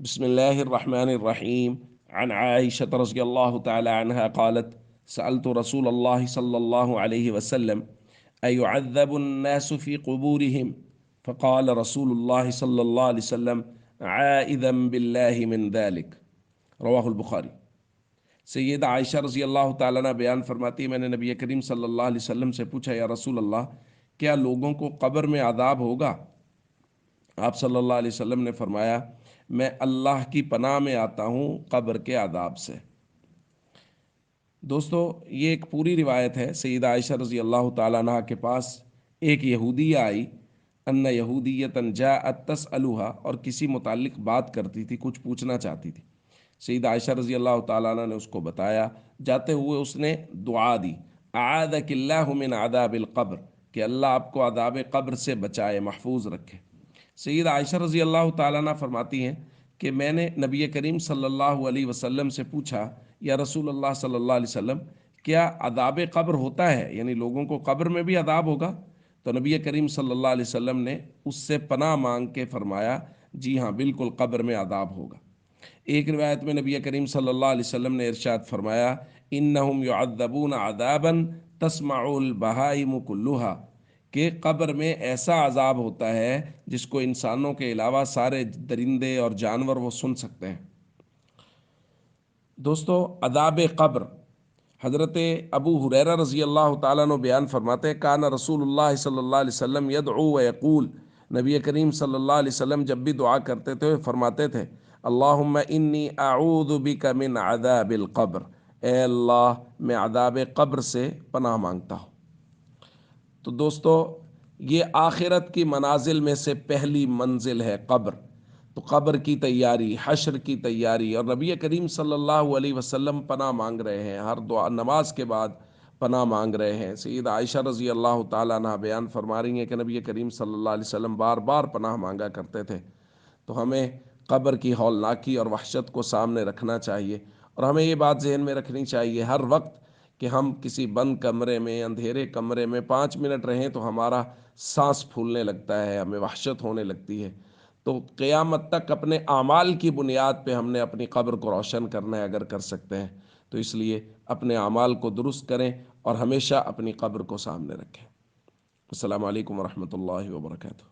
بسم الله الرحمن الرحيم. عن عائشة رضي الله تعالى عنها قالت: سألت رسول الله صلى الله عليه وسلم: أيعذب الناس في قبورهم؟ فقال رسول الله صلى الله عليه وسلم: عائذا بالله من ذلك. رواہ البخاری۔ سید عائشہ رضی اللہ تعالیٰ عنہ بیان فرماتی ہے، میں نے نبی کریم صلی اللہ علیہ وسلم سے پوچھا، یا رسول اللہ، کیا لوگوں کو قبر میں عذاب ہوگا؟ آپ صلی اللہ علیہ وسلم نے فرمایا: میں اللہ کی پناہ میں آتا ہوں قبر کے عذاب سے۔ دوستو، یہ ایک پوری روایت ہے۔ سیدہ عائشہ رضی اللہ تعالیٰ عنہ کے پاس ایک یہودیہ آئی، ان یہودیۃ جاءت تسألھا، اور کسی متعلق بات کرتی تھی، کچھ پوچھنا چاہتی تھی۔ سیدہ عائشہ رضی اللہ تعالیٰ عنہ نے اس کو بتایا، جاتے ہوئے اس نے دعا دی، اعاذک اللہ من عذاب القبر، کہ اللہ آپ کو عذاب قبر سے بچائے، محفوظ رکھے۔ سید عائشہ رضی اللہ تعالیٰ عنہ فرماتی ہیں کہ میں نے نبی کریم صلی اللہ علیہ وسلم سے پوچھا، یا رسول اللہ صلی اللہ علیہ وسلم، کیا عذاب قبر ہوتا ہے؟ یعنی لوگوں کو قبر میں بھی عذاب ہوگا؟ تو نبی کریم صلی اللہ علیہ وسلم نے اس سے پناہ مانگ کے فرمایا، جی ہاں، بالکل قبر میں عذاب ہوگا۔ ایک روایت میں نبی کریم صلی اللہ علیہ وسلم نے ارشاد فرمایا، انہم یعذبون عذابا تسمع البہائم کلھا، کہ قبر میں ایسا عذاب ہوتا ہے جس کو انسانوں کے علاوہ سارے درندے اور جانور وہ سن سکتے ہیں۔ دوستو، عذاب قبر، حضرت ابو ہریرہ رضی اللہ تعالیٰ عنہ بیان فرماتے ہیں، کان رسول اللہ صلی اللہ علیہ وسلم یدعو ویقول، نبی کریم صلی اللہ علیہ وسلم جب بھی دعا کرتے تھے فرماتے تھے، اللہم انی اعوذ بک من عذاب القبر، اے اللہ، میں عذاب قبر سے پناہ مانگتا ہوں۔ تو دوستو، یہ آخرت کی منازل میں سے پہلی منزل ہے قبر۔ تو قبر کی تیاری، حشر کی تیاری، اور نبی کریم صلی اللہ علیہ وسلم پناہ مانگ رہے ہیں، ہر دعا نماز کے بعد پناہ مانگ رہے ہیں۔ سید عائشہ رضی اللہ تعالیٰ عنہ بیان فرما رہی ہیں کہ نبی کریم صلی اللہ علیہ وسلم بار بار پناہ مانگا کرتے تھے۔ تو ہمیں قبر کی ہولناکی اور وحشت کو سامنے رکھنا چاہیے، اور ہمیں یہ بات ذہن میں رکھنی چاہیے ہر وقت کہ ہم کسی بند کمرے میں، اندھیرے کمرے میں 5 منٹ رہیں تو ہمارا سانس پھولنے لگتا ہے، ہمیں وحشت ہونے لگتی ہے۔ تو قیامت تک اپنے اعمال کی بنیاد پہ ہم نے اپنی قبر کو روشن کرنا ہے، اگر کر سکتے ہیں تو اس لیے اپنے اعمال کو درست کریں اور ہمیشہ اپنی قبر کو سامنے رکھیں۔ السلام علیکم ورحمۃ اللہ وبرکاتہ۔